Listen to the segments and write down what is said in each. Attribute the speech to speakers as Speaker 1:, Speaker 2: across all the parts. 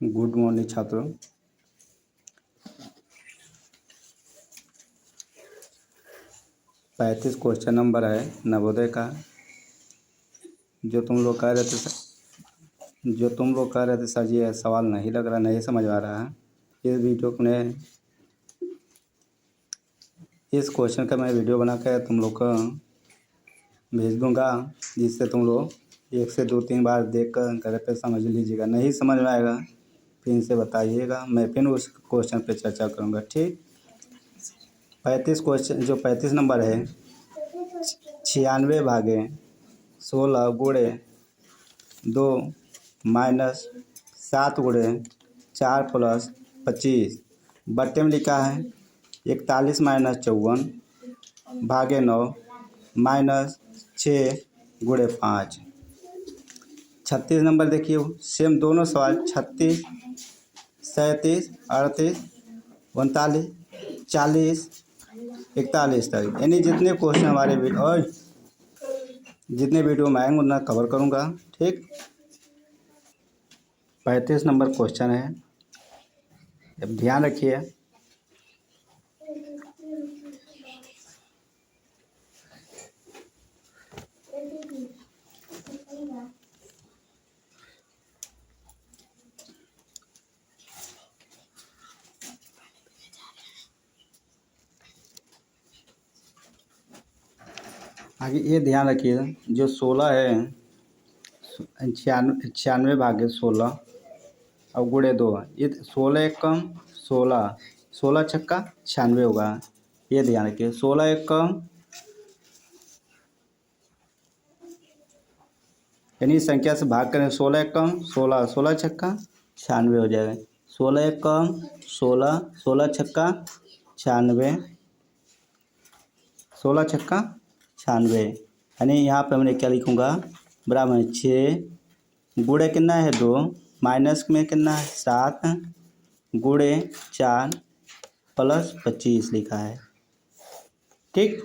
Speaker 1: Good morning छात्रों। 35 question number है नवोदय का। जो तुम लोग कह रहे थे सर जी ये सवाल नहीं लग रहा, नहीं समझ आ रहा है, इस वीडियो को इस क्वेश्चन का मैं वीडियो बना कर तुम लोग को भेज दूंगा, जिससे तुम लोग 1 से 2-3 बार देख कर घर पे समझ लीजिएगा। नहीं समझ में आएगा फिर इनसे बताइएगा, मैं फिर उस क्वेश्चन पे चर्चा करूँगा। ठीक। 35 नंबर है 96 भागे 16 गुणे 2 माइनस 7 गुणे 4 प्लस 25 बट्टे में लिखा है 41 माइनस 54 भागे 9 माइनस 6 गुणे 5। 36 नंबर देखिए, सेम दोनों सवाल 36, 37, 38, 39, 40, 41 तक, यानी जितने क्वेश्चन हमारे जितने वीडियो में आएंगे उतना कवर करूँगा। ठीक। 35 नंबर क्वेश्चन है, अब ध्यान रखिए। आगे ये ध्यान रखिए, जो 16 है 96 भागे 16 और गुणे 2, ये 16 एक कम 16, 16 छक्का 96 होगा। ये ध्यान रखिए, 16 एक कम यानी संख्या से भाग करें, 16 एक कम 16, 16 छक्का 96 हो जाएगा। 16 एक कम 16, 16 छक्का 96, 16 छक्का 96, यानी यहाँ पे मैंने क्या लिखूँगा, बराबर 6 गुणे कितना है 2, माइनस में कितना है 7 गुणे 4 प्लस 25 लिखा है। ठीक।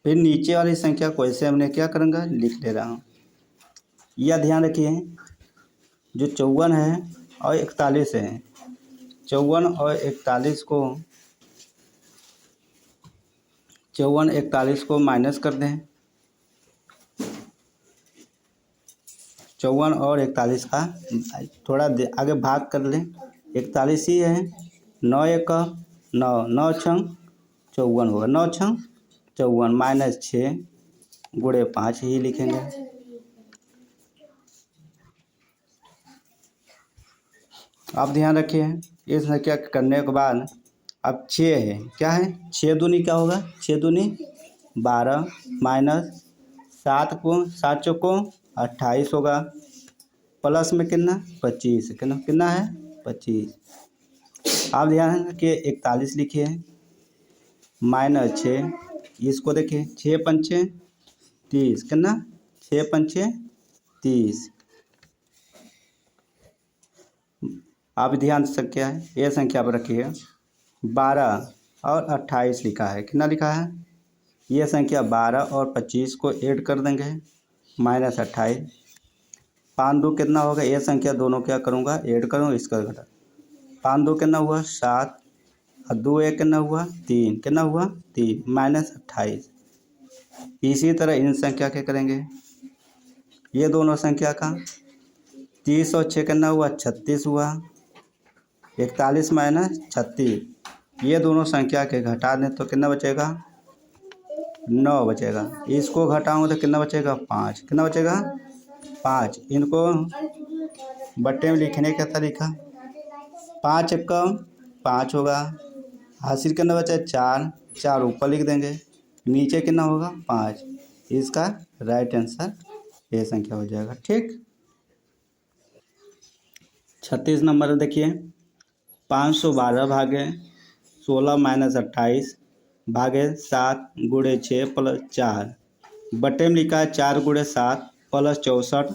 Speaker 1: फिर नीचे वाली संख्या को ऐसे हमने क्या करूँगा, लिख ले रहा हूँ। यह ध्यान रखिए, जो 54 है और 41 है, 54 और 41 को 41 को माइनस कर दें। 54 और 41 का थोड़ा आगे भाग कर लें, 41 ही है। 9 एक 9, 9 छंग 54 होगा, 9 छंग 54 माइनस 6 गुणे 5 ही लिखेंगे। आप ध्यान रखिए, इस संख्या करने के बाद अब 6 है, क्या है 6 दूनी क्या होगा, 6 दूनी 12 माइनस 7 चौको 28 होगा, प्लस में कितना 25, कितना है 25। आप ध्यान रखिए 41 लिखिए माइनस 6, इसको देखिए 6 पंचे 30, कितना 6 पंचे 30। आप ध्यान से क्या है, ये संख्या पर रखिए 12 और 28 लिखा है, कितना लिखा है, ये संख्या 12 और 25 को ऐड कर देंगे माइनस 28, 5 2 कितना होगा, ये संख्या दोनों क्या करूँगा ऐड करूँगा, इसका घटा 5 2 कितना हुआ 7 और 2 1 कितना हुआ 3, कितना हुआ 3 माइनस 28। इसी तरह इन संख्या के करेंगे, ये दोनों संख्या का 30 और 6 कितना हुआ 36 हुआ, 41 माइनस 36, ये दोनों संख्या के घटा दें तो कितना बचेगा 9 बचेगा। इसको घटाऊंगा तो कितना बचेगा 5, कितना बचेगा 5। इनको बट्टे में लिखने का तरीका 5 एकम 5 होगा, हासिल कितना बचा 4, 4 ऊपर लिख देंगे, नीचे कितना होगा 5। इसका राइट आंसर ये संख्या हो जाएगा। ठीक। 36 नंबर देखिए, 512 भागे 16 माइनस 28 भागे 7 गुणे 6 प्लस 4 बट्टे में लिखा है 4 गुणे 7 प्लस 64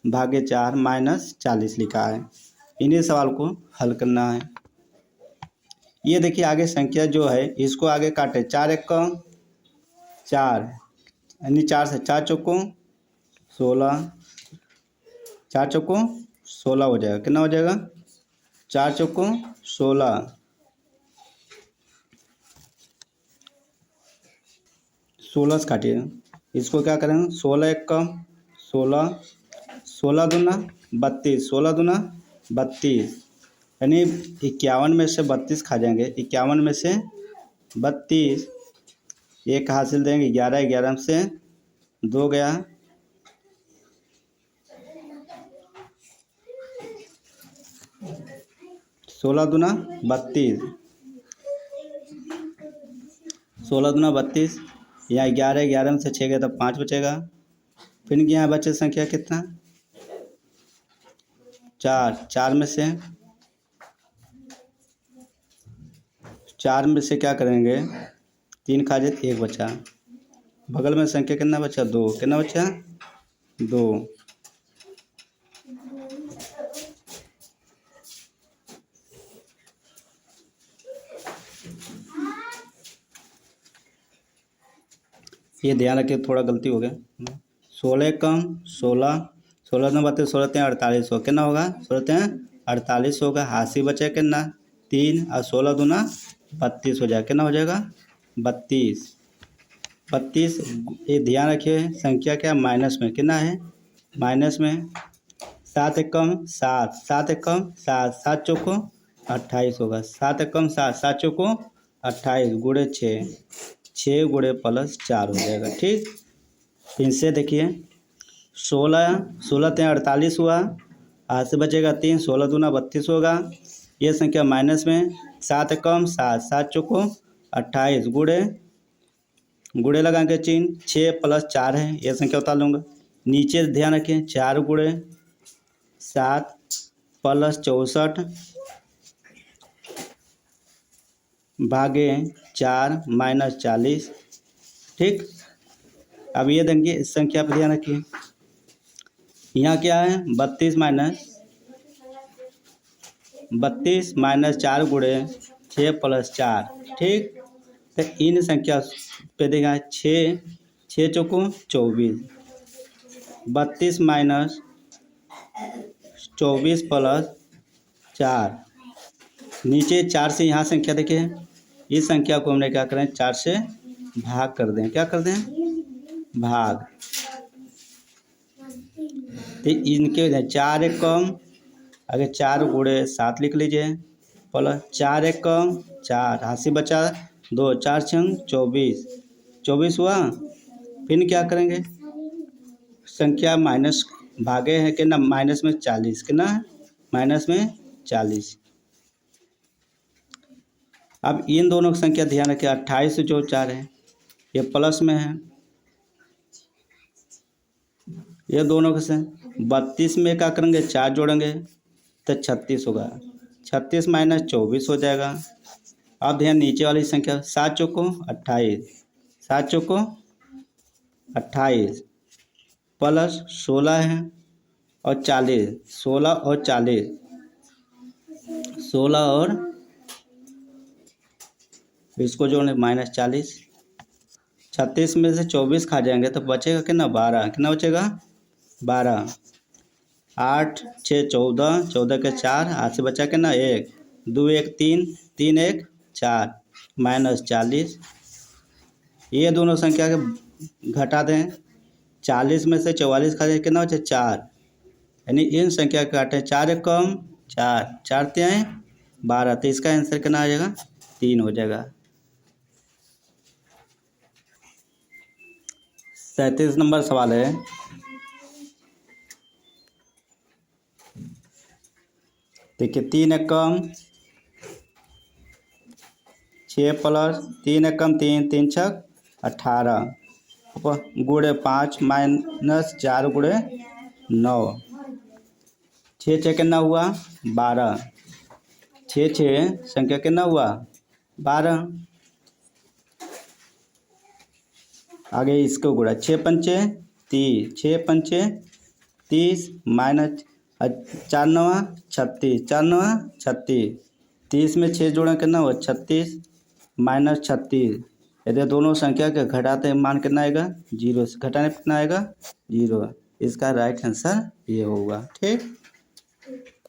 Speaker 1: भागे 4 माइनस 40 लिखा है। इन्हीं सवाल को हल करना है। ये देखिए आगे संख्या जो है इसको आगे काटे, 4 एक 4, यानी 4 से 4 चौको 16, 4 चौको 16 हो जाएगा, कितना हो जाएगा 4 चौको 16, 16 से काटिए, इसको क्या करेंगे 16 एक कम 16, 16 दूना 32, 16 दूना 32, यानी 51 में से 32 खा जाएंगे। 51 में से 32 एक हासिल देंगे, 11, 11 में से 2 गया, 16 दूना 32, 16 दूना 32, यहाँ 11, 11 में से 6 गया तो 5 बचेगा। फिर यहाँ बचे संख्या कितना 4, 4 में से क्या करेंगे 3 खा जाए 1 बचा, बगल में संख्या कितना बचा 2, कितना बचा 2, ये ध्यान रखिए, थोड़ा गलती हो गया। 16 कम 16, 16 में बात 16 3 48 हो, कितना होगा 16 3 48 होगा, हासी बचे कितना 3 और 16 दूना 32 हो जाएगा, कितना हो जाएगा 32, 32। ये ध्यान रखिए संख्या क्या माइनस में, कितना है माइनस में, 7 एक कम 7, 7 एक कम 7, 7 चौको 28 होगा, 7 एक कम 7, 7 चौको 28 गुणे 6, 6 गुणे प्लस 4 हो जाएगा। ठीक, इनसे देखिए 16, 16 3 48 हुआ, हाथ से बचेगा 3, 16 दूना 32 होगा, ये संख्या माइनस में, 7 कम 7, 7 चौको 28 गुणे लगाएंगे चिन्ह, 6 प्लस 4 है, ये संख्या उतार लूँगा। नीचे ध्यान रखें 4 गुणे 7 प्लस 64 भागे 4 माइनस 40। ठीक, अब ये देंगे इस संख्या पर ध्यान रखिए, यहाँ क्या है 32 माइनस 4 गुणे 6 प्लस 4। ठीक, तो इन संख्या पे देखा 6 चौको 24, 32 माइनस 24 प्लस 4, नीचे 4 से यहाँ संख्या देखिए, इस संख्या को हमने क्या करें 4 से भाग कर दें, क्या कर दें भाग, तो इनके 4 एक कम, आगे 4 गुणे 7 लिख लीजिए, प्लस 4 एक कम 4, हासी बचा 2, 4 छंग 24, 24 हुआ। फिर क्या करेंगे संख्या माइनस भागे है कि ना माइनस में 40, कि ना माइनस में 40। अब इन दोनों की संख्या ध्यान रखिए, 28 जो 4 है ये प्लस में है, ये दोनों के से 32 में क्या करेंगे 4 जोड़ेंगे तो 36 होगा, 36 माइनस 24 हो जाएगा। अब ध्यान नीचे वाली संख्या 7 चौको 28, 7 चौको 28 प्लस 16 है और 40, 16 और 40, 16 और इसको जोड़ने माइनस 40, 36 में से 24 खा जाएंगे तो बचेगा कितना 12, कितना बचेगा 12, 8 6 14, 14 के 4, हाथ से बचा कितना 1, 2 1 3, 3 1 4 माइनस 40। ये दोनों संख्या के घटा दें, 40 में से 44 खा जाए कितना बचे 4, यानी इन संख्या के काटें 4 एक कम 4, 4 3 12, तो इसका आंसर कितना आ जाएगा 3 हो जाएगा। 37 नंबर सवाल है, देखिए 3 एक कम 6 प्लस 3 एक कम 3, 3 छक 18 गुणे 5 माइनस 4 गुणे 9, 6 6 कितना हुआ 12, 6 6 संख्या कितना हुआ 12। आगे इसको गुणा 6 पंचे 30, 6 पंचे 30 माइनस 4 नवा 36, 4 नवा 36, 30 में 6 जोड़ा कितना हुआ 36 माइनस 36, यदि दोनों संख्या के घटाते मान कितना आएगा 0, से घटाने पर कितना आएगा 0, इसका राइट आंसर ये होगा। ठीक।